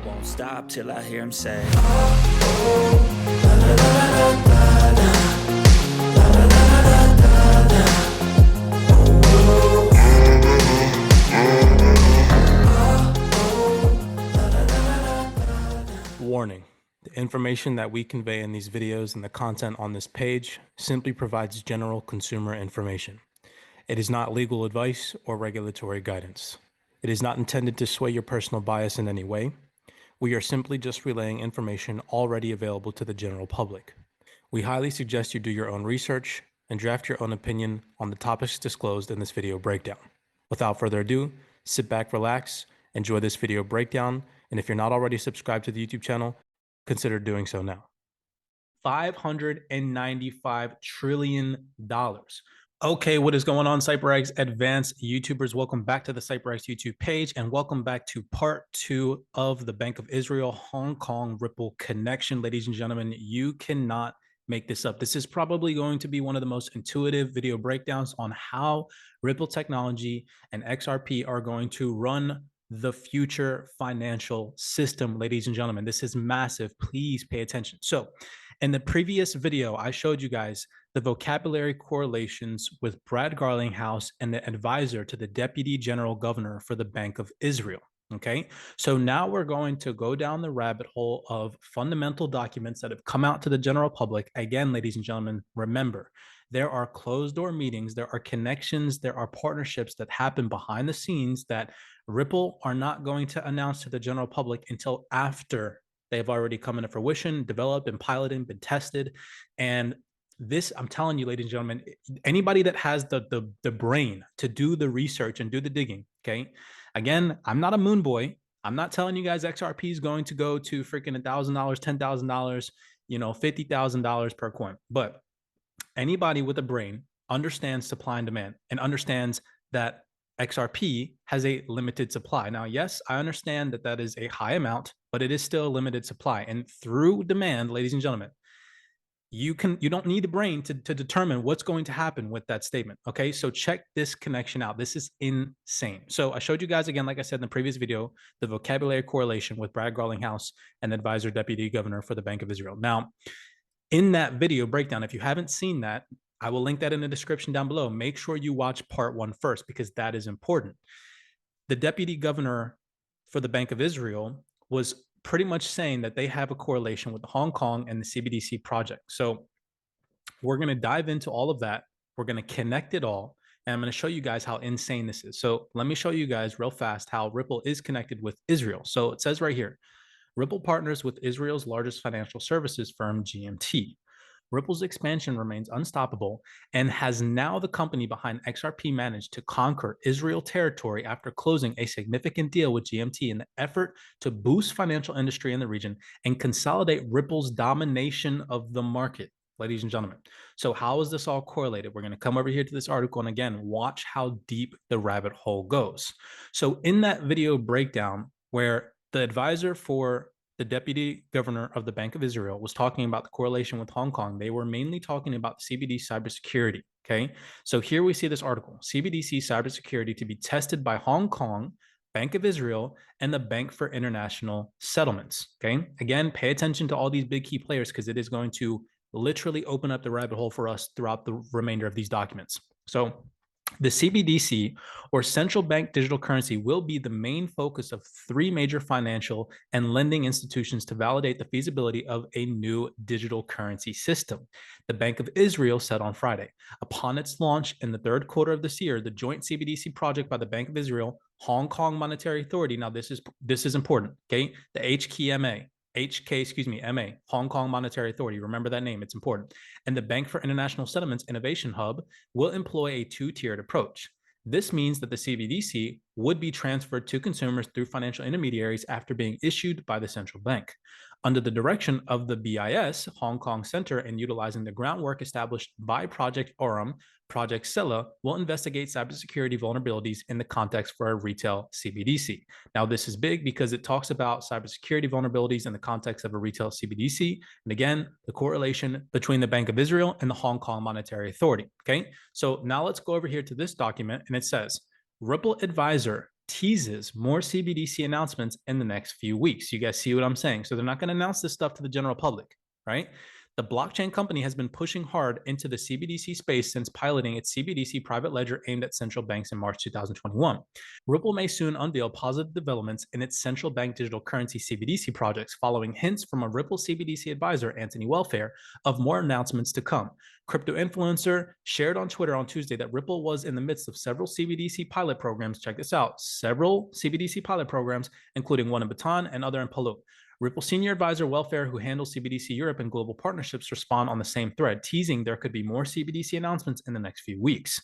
won't stop till I hear him say, Warning: the information that we convey in these videos and the content on this page simply provides general consumer information. It is not legal advice or regulatory guidance. It is not intended to sway your personal bias in any way. We are simply just relaying information already available to the general public. We highly suggest you do your own research and draft your own opinion on the topics disclosed in this video breakdown. Without further ado, sit back, relax, enjoy this video breakdown, and if you're not already subscribed to the YouTube channel, consider doing so now. $595 trillion. Okay, what is going on, CYPRX advanced YouTubers? Welcome back to the CYPRX YouTube page, and welcome back to part 2 of the Bank of Israel Hong Kong Ripple connection. Ladies and gentlemen, you cannot make this up. This is probably going to be one of the most intuitive video breakdowns on how Ripple technology and XRP are going to run the future financial system. Ladies and gentlemen, this is massive. Please pay attention. So in the previous video, I showed you guys the vocabulary correlations with Brad Garlinghouse and the advisor to the Deputy General Governor for the Bank of Israel. Okay, so now we're going to go down the rabbit hole of fundamental documents that have come out to the general public. Again, ladies and gentlemen, remember, there are closed door meetings, there are connections, there are partnerships that happen behind the scenes that Ripple are not going to announce to the general public until after they've already come into fruition, developed, and piloted, been tested. And this, I'm telling you, ladies and gentlemen, anybody that has the brain to do the research and do the digging, okay? Again, I'm not a moon boy. I'm not telling you guys XRP is going to go to freaking $1,000, $10,000, $50,000 per coin. But anybody with a brain understands supply and demand and understands that XRP has a limited supply. Now, yes, I understand that that is a high amount, but it is still a limited supply. And through demand, ladies and gentlemen, you don't need a brain to determine what's going to happen with that statement. Okay, so check this connection out. This is insane. So I showed you guys again, like I said in the previous video, the vocabulary correlation with Brad Garlinghouse and advisor Deputy Governor for the Bank of Israel. Now, in that video breakdown, if you haven't seen that, I will link that in the description down below. Make sure you watch part 1 first, because that is important. The Deputy Governor for the Bank of Israel was pretty much saying that they have a correlation with Hong Kong and the CBDC project. So we're going to dive into all of that. We're going to connect it all. And I'm going to show you guys how insane this is. So let me show you guys real fast how Ripple is connected with Israel. So it says right here, Ripple partners with Israel's largest financial services firm, GMT. Ripple's expansion remains unstoppable and has now the company behind XRP managed to conquer Israel territory after closing a significant deal with GMT in the effort to boost financial industry in the region and consolidate Ripple's domination of the market. Ladies and gentlemen, so how is this all correlated? We're going to come over here to this article and again, watch how deep the rabbit hole goes. So in that video breakdown where the advisor for the Deputy Governor of the Bank of Israel was talking about the correlation with Hong Kong, they were mainly talking about CBDC cybersecurity, okay? So here we see this article, CBDC cybersecurity to be tested by Hong Kong, Bank of Israel, and the Bank for International Settlements, okay? Again, pay attention to all these big key players because it is going to literally open up the rabbit hole for us throughout the remainder of these documents. So the CBDC, or central bank digital currency, will be the main focus of 3 major financial and lending institutions to validate the feasibility of a new digital currency system, the Bank of Israel said on Friday. Upon its launch in the 3rd quarter of this year, the joint CBDC project by the Bank of Israel, Hong Kong Monetary Authority, now this is important, okay? The MA, Hong Kong Monetary Authority, remember that name, it's important, and the Bank for International Settlements Innovation Hub will employ a 2-tiered approach. This means that the CBDC would be transferred to consumers through financial intermediaries after being issued by the central bank. Under the direction of the BIS Hong Kong Center and utilizing the groundwork established by Project Aurum, Project Scylla will investigate cybersecurity vulnerabilities in the context for a retail CBDC. Now, this is big because it talks about cybersecurity vulnerabilities in the context of a retail CBDC. And again, the correlation between the Bank of Israel and the Hong Kong Monetary Authority. Okay, so now let's go over here to this document, and it says, Ripple advisor teases more CBDC announcements in the next few weeks. You guys see what I'm saying? So they're not going to announce this stuff to the general public, right? The blockchain company has been pushing hard into the CBDC space since piloting its CBDC private ledger aimed at central banks in March 2021. Ripple may soon unveil positive developments in its central bank digital currency CBDC projects, following hints from a Ripple CBDC advisor, Anthony Welfare, of more announcements to come. Crypto influencer shared on Twitter on Tuesday that Ripple was in the midst of several CBDC pilot programs. Check this out: several CBDC pilot programs, including one in Bhutan and other in Palau. Ripple senior advisor Welfare, who handles CBDC Europe and global partnerships, respond on the same thread, teasing there could be more CBDC announcements in the next few weeks.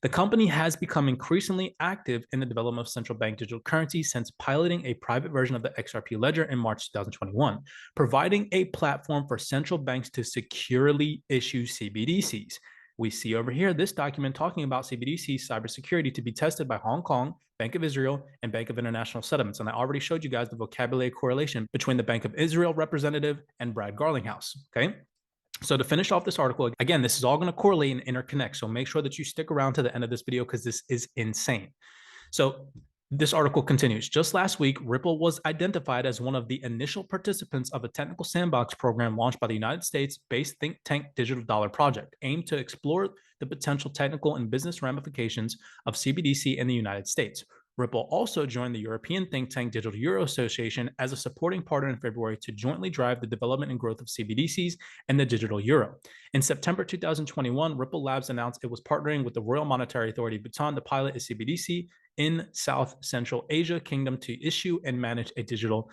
The company has become increasingly active in the development of central bank digital currency since piloting a private version of the XRP ledger in March 2021, providing a platform for central banks to securely issue CBDCs. We see over here this document talking about CBDC cybersecurity to be tested by Hong Kong, Bank of Israel, and Bank of International Settlements. And I already showed you guys the vocabulary correlation between the Bank of Israel representative and Brad Garlinghouse, okay? So to finish off this article, again, this is all going to correlate and interconnect. So make sure that you stick around to the end of this video because this is insane. So this article continues. Just last week, Ripple was identified as one of the initial participants of a technical sandbox program launched by the United States-based think tank Digital Dollar Project, aimed to explore the potential technical and business ramifications of CBDC in the United States. Ripple also joined the European think tank Digital Euro Association as a supporting partner in February to jointly drive the development and growth of CBDCs and the digital euro. In September 2021, Ripple Labs announced it was partnering with the Royal Monetary Authority of Bhutan to pilot a CBDC in South Central Asia Kingdom to issue and manage a digital,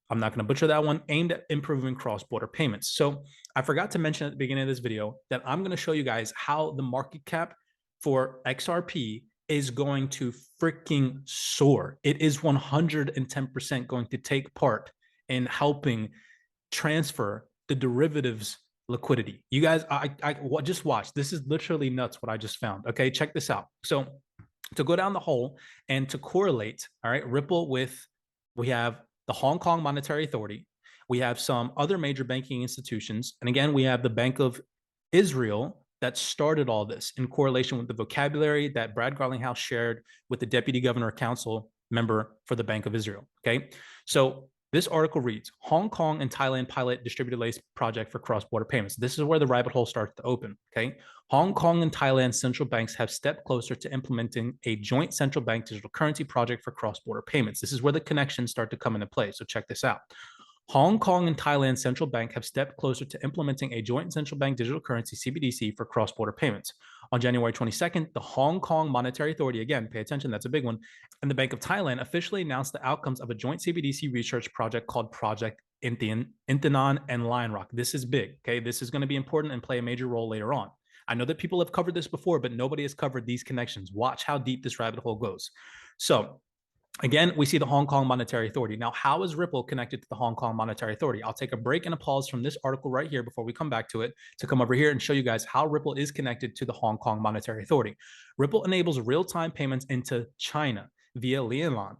I'm not going to butcher that one, aimed at improving cross-border payments. So I forgot to mention at the beginning of this video that I'm going to show you guys how the market cap for XRP is going to freaking soar. It is 110% going to take part in helping transfer the derivatives liquidity. You guys, I just watch. This is literally nuts what I just found. Okay, check this out. So to go down the hole and to correlate, all right, Ripple with, we have the Hong Kong Monetary Authority, we have some other major banking institutions, and again, we have the Bank of Israel that started all this in correlation with the vocabulary that Brad Garlinghouse shared with the Deputy Governor Council member for the Bank of Israel, okay? So this article reads, Hong Kong and Thailand pilot distributed ledger project for cross-border payments. This is where the rabbit hole starts to open, okay? Hong Kong and Thailand central banks have stepped closer to implementing a joint central bank digital currency project for cross-border payments. This is where the connections start to come into play, so check this out. Hong Kong and Thailand central bank have stepped closer to implementing a joint central bank digital currency CBDC for cross-border payments. On January 22nd, the Hong Kong Monetary Authority, again, pay attention, that's a big one, and the Bank of Thailand officially announced the outcomes of a joint CBDC research project called Project Intanon and Lion Rock. This is big, okay? This is going to be important and play a major role later on. I know that people have covered this before, but nobody has covered these connections. Watch how deep this rabbit hole goes. So again, we see the Hong Kong Monetary Authority. Now, how is Ripple connected to the Hong Kong Monetary Authority? I'll take a break and a pause from this article right here before we come back to it to come over here and show you guys how Ripple is connected to the Hong Kong Monetary Authority. Ripple enables real-time payments into China via Lianlin.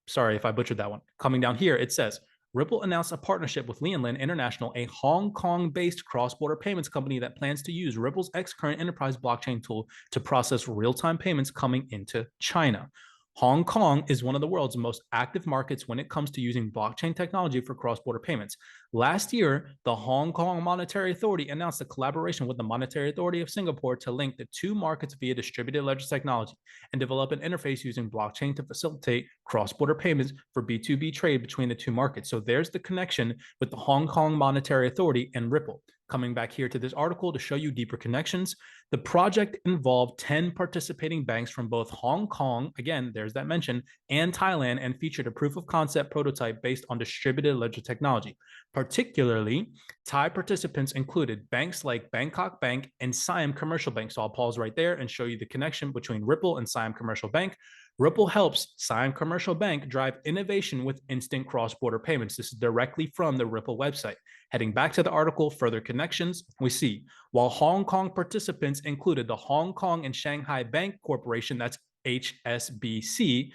Sorry if I butchered that one. Coming down here, it says, Ripple announced a partnership with Lianlin International, a Hong Kong-based cross-border payments company that plans to use Ripple's X-Current enterprise blockchain tool to process real-time payments coming into China. Hong Kong is one of the world's most active markets when it comes to using blockchain technology for cross-border payments. Last year, the Hong Kong Monetary Authority announced a collaboration with the Monetary Authority of Singapore to link the two markets via distributed ledger technology and develop an interface using blockchain to facilitate cross-border payments for B2B trade between the two markets. So there's the connection with the Hong Kong Monetary Authority and Ripple. Coming back here to this article to show you deeper connections, the project involved 10 participating banks from both Hong Kong, again, there's that mention, and Thailand, and featured a proof of concept prototype based on distributed ledger technology. Particularly, Thai participants included banks like Bangkok Bank and Siam Commercial Bank. So I'll pause right there and show you the connection between Ripple and Siam Commercial Bank. Ripple helps Siam Commercial Bank drive innovation with instant cross-border payments. This is directly from the Ripple website. Heading back to the article, further connections, we see, while Hong Kong participants included the Hong Kong and Shanghai Bank Corporation, that's HSBC,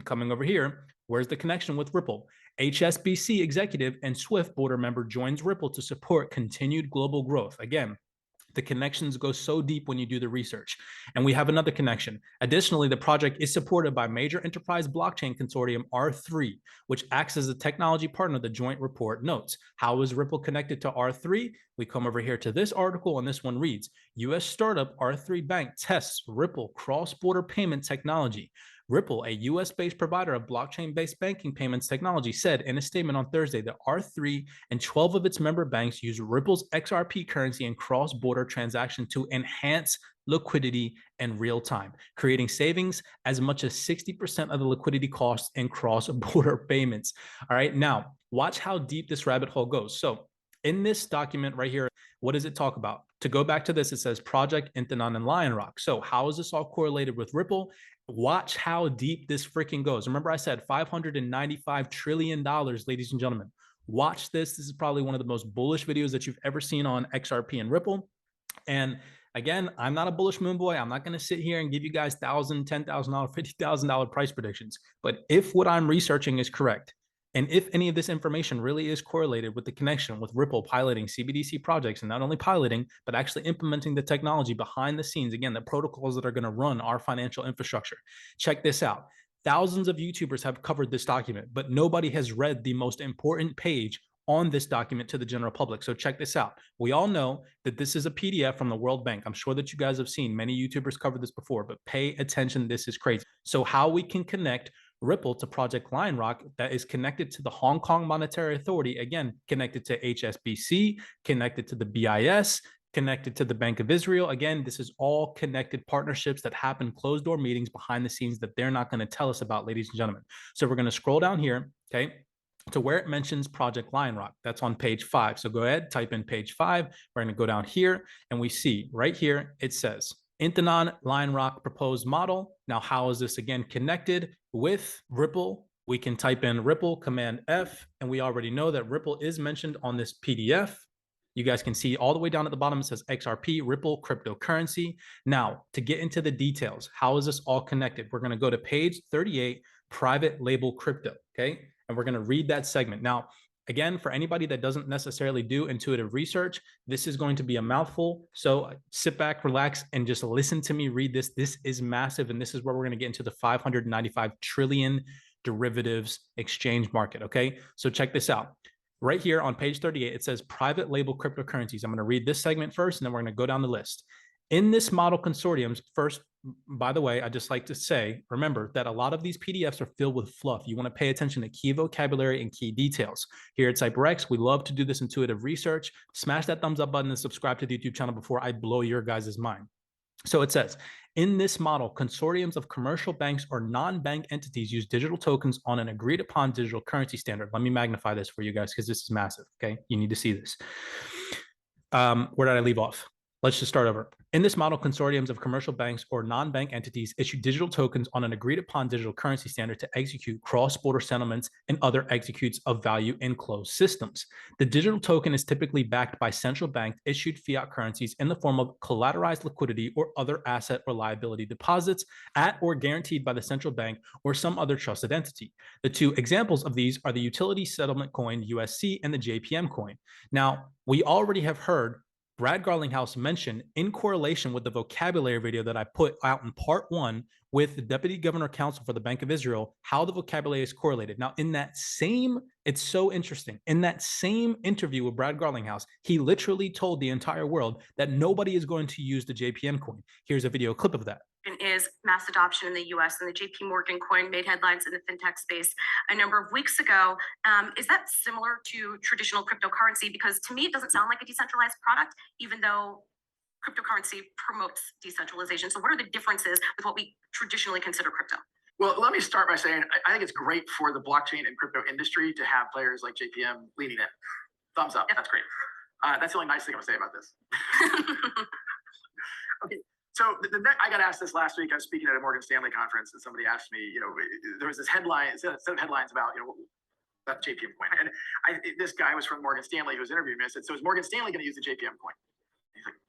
coming over here, where's the connection with Ripple? HSBC executive and SWIFT board member joins Ripple to support continued global growth. Again, The connections go so deep when you do the research. And we have another connection. Additionally, the project is supported by major enterprise blockchain consortium R3, which acts as a technology partner. The joint report notes. How is Ripple connected to R3? We come over here to this article, and this one reads, U.S. startup R3 Bank tests Ripple cross-border payment technology. Ripple, a U.S.-based provider of blockchain-based banking payments technology, said in a statement on Thursday that R3 and 12 of its member banks use Ripple's XRP currency in cross-border transactions to enhance liquidity in real time, creating savings as much as 60% of the liquidity costs in cross-border payments. All right, now watch how deep this rabbit hole goes. So in this document right here, what does it talk about? To go back to this, it says Project Intanon and Lion Rock. So how is this all correlated with Ripple? Watch how deep this freaking goes. Remember I said $595 trillion, ladies and gentlemen. Watch this. This is probably one of the most bullish videos that you've ever seen on XRP and Ripple. And again, I'm not a bullish moon boy. I'm not going to sit here and give you guys $1,000, $10,000, $50,000 price predictions. But if what I'm researching is correct, and if any of this information really is correlated with the connection with Ripple piloting CBDC projects, and not only piloting, but actually implementing the technology behind the scenes, again, the protocols that are going to run our financial infrastructure. Check this out. Thousands of YouTubers have covered this document, but nobody has read the most important page on this document to the general public. So check this out. We all know that this is a PDF from the World Bank. I'm sure that you guys have seen many YouTubers cover this before, but pay attention. This is crazy. So how we can connect Ripple to Project Lion Rock that is connected to the Hong Kong Monetary Authority, again, connected to HSBC, connected to the BIS, connected to the Bank of Israel. Again, this is all connected partnerships that happen closed door meetings behind the scenes that they're not going to tell us about, ladies and gentlemen. So we're going to scroll down here, okay, to where it mentions Project Lion Rock. That's on page 5. So go ahead, type in page 5. We're going to go down here and we see right here, it says Intanon Lion Rock proposed model. Now, how is this again connected with Ripple? We can type in Ripple, Command F, and we already know that Ripple is mentioned on this PDF. You guys can see all the way down at the bottom, it says XRP, Ripple cryptocurrency. Now, to get into the details, how is this all connected? We're going to go to page 38, private label crypto, okay? And we're going to read that segment. Now, again, for anybody that doesn't necessarily do intuitive research, this is going to be a mouthful. So sit back, relax, and just listen to me read this. This is massive, and this is where we're going to get into the 595 trillion derivatives exchange market, okay? So check this out. Right here on page 38, it says private label cryptocurrencies. I'm going to read this segment first, and then we're going to go down the list. In this model consortiums, first, by the way, I just like to say, remember that a lot of these PDFs are filled with fluff. You want to pay attention to key vocabulary and key details. Here at CYPRX, we love to do this intuitive research. Smash that thumbs up button and subscribe to the YouTube channel before I blow your guys' mind. So it says, in this model, consortiums of commercial banks or non-bank entities use digital tokens on an agreed upon digital currency standard. Let me magnify this for you guys because this is massive, okay? You need to see this. Where did I leave off? Let's just start over. In this model, consortiums of commercial banks or non-bank entities issue digital tokens on an agreed upon digital currency standard to execute cross-border settlements and other executes of value in closed systems. The digital token is typically backed by central bank issued fiat currencies in the form of collateralized liquidity or other asset or liability deposits at or guaranteed by the central bank or some other trusted entity. The two examples of these are the utility settlement coin USC and the JPM coin. Now, we already have heard Brad Garlinghouse mentioned in correlation with the vocabulary video that I put out in part 1 with the Deputy Governor Counsel for the Bank of Israel, how the vocabulary is correlated. Now, in that same, it's so interesting, in that same interview with Brad Garlinghouse, he literally told the entire world that nobody is going to use the JPM coin. Here's a video clip of that. Is mass adoption in the US, and the JP Morgan coin made headlines in the fintech space a number of weeks ago. Is that similar to traditional cryptocurrency? Because to me, it doesn't sound like a decentralized product, even though cryptocurrency promotes decentralization. So what are the differences with what we traditionally consider crypto? Well, let me start by saying I think it's great for the blockchain and crypto industry to have players like JPM leaning in. Thumbs up. Yeah, that's great. That's the only nice thing I'm going to say about this. Okay. So I got asked this last week. I was speaking at a Morgan Stanley conference, and somebody asked me, there was this headline, set of headlines about, about the JPM coin. And this guy was from Morgan Stanley who was interviewing me. I said, so is Morgan Stanley going to use the JPM coin? He's like,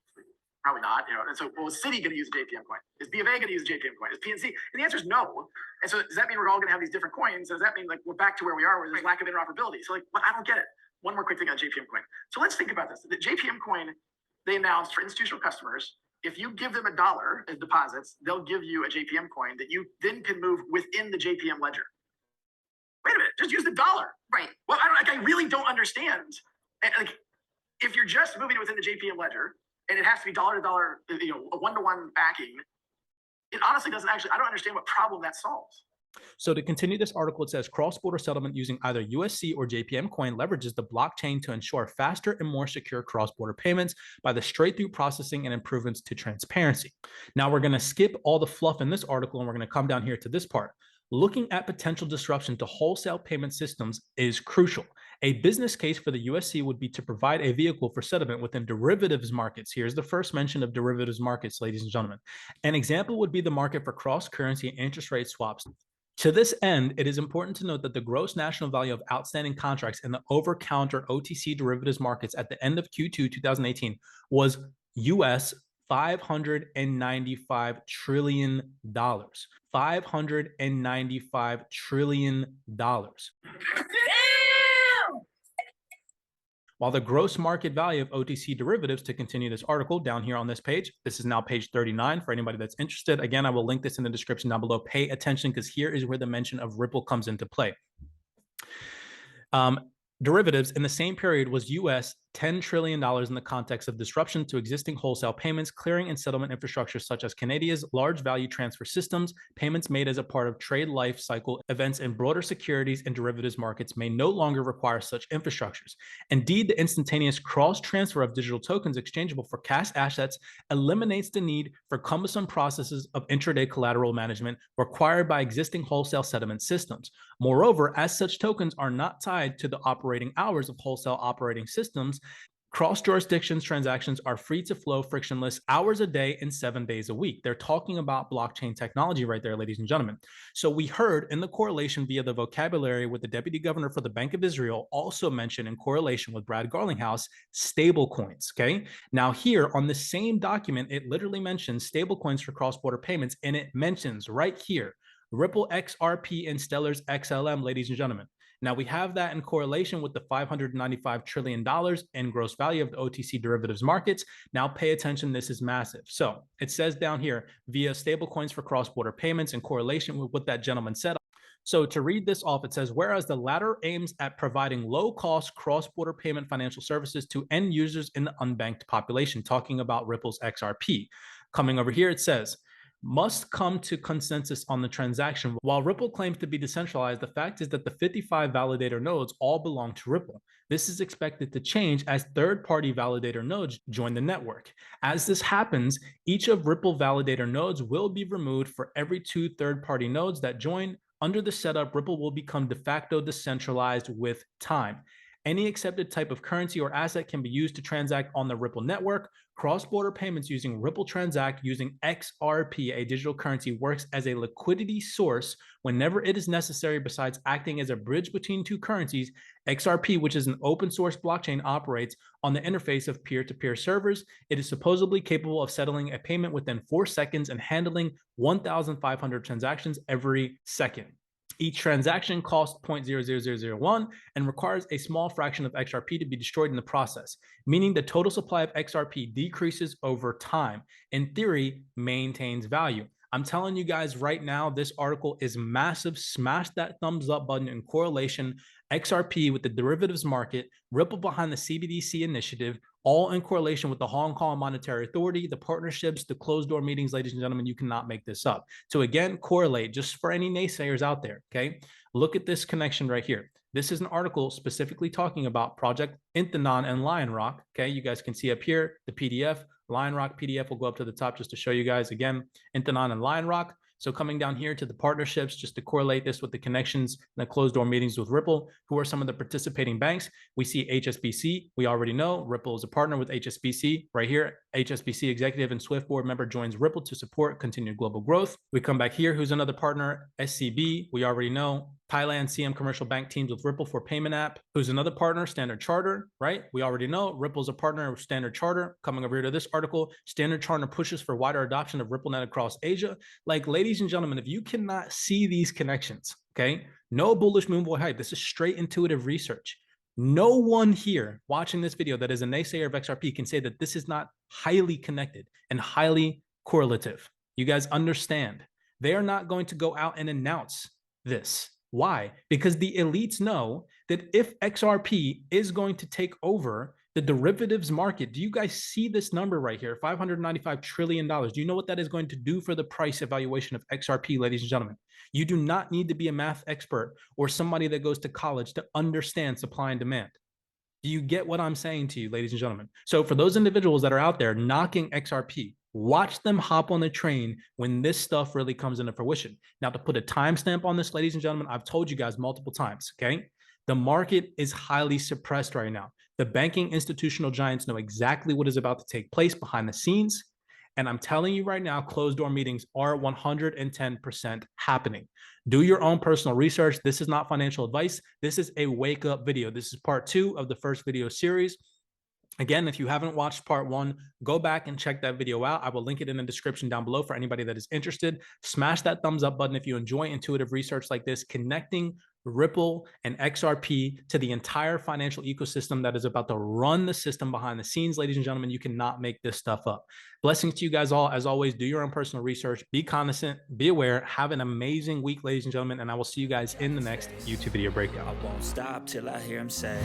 probably not. And so, well, is Citi going to use the JPM coin? Is B of A going to use the JPM coin? Is PNC? And the answer is no. And so does that mean we're all going to have these different coins? Does that mean like we're back to where we are, where there's lack of interoperability? So like, well, I don't get it. One more quick thing on JPM coin. So let's think about this. The JPM coin they announced for institutional customers, if you give them $1 as deposits, they'll give you a JPM coin that you then can move within the JPM ledger. Wait a minute, just use the $1. Right. Well, I really don't understand. Like, if you're just moving it within the JPM ledger and it has to be dollar to dollar, a one-to-one backing, it honestly doesn't actually, I don't understand what problem that solves. So to continue this article, it says cross-border settlement using either USC or JPM coin leverages the blockchain to ensure faster and more secure cross-border payments by the straight-through processing and improvements to transparency. Now we're going to skip all the fluff in this article and we're going to come down here to this part. Looking at potential disruption to wholesale payment systems is crucial. A business case for the USC would be to provide a vehicle for settlement within derivatives markets. Here's the first mention of derivatives markets, ladies and gentlemen. An example would be the market for cross-currency and interest rate swaps. To this end, it is important to note that the gross national value of outstanding contracts in the over-counter OTC derivatives markets at the end of Q2 2018 was US $595 trillion. $595 trillion. While the gross market value of OTC derivatives, to continue this article down here on this page, this is now page 39 for anybody that's interested. Again, I will link this in the description down below. Pay attention because here is where the mention of Ripple comes into play. Derivatives in the same period was US $10 trillion in the context of disruption to existing wholesale payments, clearing and settlement infrastructure such as Canada's large value transfer systems. Payments made as a part of trade life cycle events and broader securities and derivatives markets may no longer require such infrastructures. Indeed, the instantaneous cross transfer of digital tokens exchangeable for cash assets eliminates the need for cumbersome processes of intraday collateral management required by existing wholesale settlement systems. Moreover, as such tokens are not tied to the operating hours of wholesale operating systems, cross-jurisdictions transactions are free to flow frictionless hours a day and 7 days a week. They're talking about blockchain technology right there, ladies and gentlemen. So we heard in the correlation via the vocabulary with the Deputy Governor for the Bank of Israel also mentioned in correlation with Brad Garlinghouse, stable coins, okay? Now here on the same document, it literally mentions stable coins for cross-border payments, and it mentions right here, Ripple XRP and Stellar's XLM, ladies and gentlemen. Now we have that in correlation with the $595 trillion in gross value of the OTC derivatives markets. Now pay attention, this is massive. So it says down here, via stablecoins for cross-border payments in correlation with what that gentleman said. So to read this off, it says, whereas the latter aims at providing low-cost cross-border payment financial services to end users in the unbanked population, talking about Ripple's XRP. Coming over here, it says, must come to consensus on the transaction. While Ripple claims to be decentralized, the fact is that the 55 validator nodes all belong to Ripple. This is expected to change as third-party validator nodes join the network. As this happens, each of Ripple validator nodes will be removed for every 2 third-party nodes that join. Under the setup, Ripple will become de facto decentralized with time. Any accepted type of currency or asset can be used to transact on the Ripple network. Cross-border payments using Ripple Transact using XRP, a digital currency, works as a liquidity source whenever it is necessary besides acting as a bridge between 2 currencies. XRP, which is an open source blockchain, operates on the interface of peer-to-peer servers. It is supposedly capable of settling a payment within 4 seconds and handling 1,500 transactions every second. Each transaction costs 0.00001 and requires a small fraction of XRP to be destroyed in the process, meaning the total supply of XRP decreases over time. In theory, maintains value. I'm telling you guys right now, this article is massive. Smash that thumbs up button in correlation. XRP with the derivatives market, Ripple behind the CBDC initiative, all in correlation with the Hong Kong Monetary Authority, the partnerships, the closed door meetings, ladies and gentlemen, you cannot make this up. So again, correlate just for any naysayers out there, okay? Look at this connection right here. This is an article specifically talking about Project Intanon and Lion Rock, okay? You guys can see up here, the PDF, Lion Rock PDF will go up to the top just to show you guys again, Intanon and Lion Rock. So coming down here to the partnerships, just to correlate this with the connections and the closed door meetings with Ripple, who are some of the participating banks, we see HSBC. We already know Ripple is a partner with HSBC right here. HSBC executive and Swift board member joins Ripple to support continued global growth. We come back here, who's another partner? SCB, we already know. Thailand CM Commercial Bank teams with Ripple for payment app. Who's another partner? Standard Chartered, right? We already know Ripple's a partner with Standard Chartered. Coming over here to this article, Standard Chartered pushes for wider adoption of RippleNet across Asia. Like, ladies and gentlemen, if you cannot see these connections, okay, no bullish moon boy hype. This is straight intuitive research. No one here watching this video that is a naysayer of XRP can say that this is not highly connected and highly correlative. You guys understand? They are not going to go out and announce this. Why? Because the elites know that if XRP is going to take over the derivatives market, do you guys see this number right here? $595 trillion. Do you know what that is going to do for the price evaluation of XRP, ladies and gentlemen? You do not need to be a math expert or somebody that goes to college to understand supply and demand. Do you get what I'm saying to you, ladies and gentlemen? So for those individuals that are out there knocking XRP, watch them hop on the train when this stuff really comes into fruition. Now, to put a timestamp on this, ladies and gentlemen, I've told you guys multiple times, okay? The market is highly suppressed right now. The banking institutional giants know exactly what is about to take place behind the scenes. And I'm telling you right now, closed door meetings are 110% happening. Do your own personal research. This is not financial advice. This is a wake up video. This is part 2 of the first video series. Again, if you haven't watched part 1, go back and check that video out. I will link it in the description down below for anybody that is interested. Smash that thumbs up button if you enjoy intuitive research like this, connecting Ripple and XRP to the entire financial ecosystem that is about to run the system behind the scenes. Ladies and gentlemen, you cannot make this stuff up. Blessings to you guys all. As always, do your own personal research. Be cognizant. Be aware. Have an amazing week, ladies and gentlemen, and I will see you guys in the next YouTube video breakout. I won't stop till I hear him say.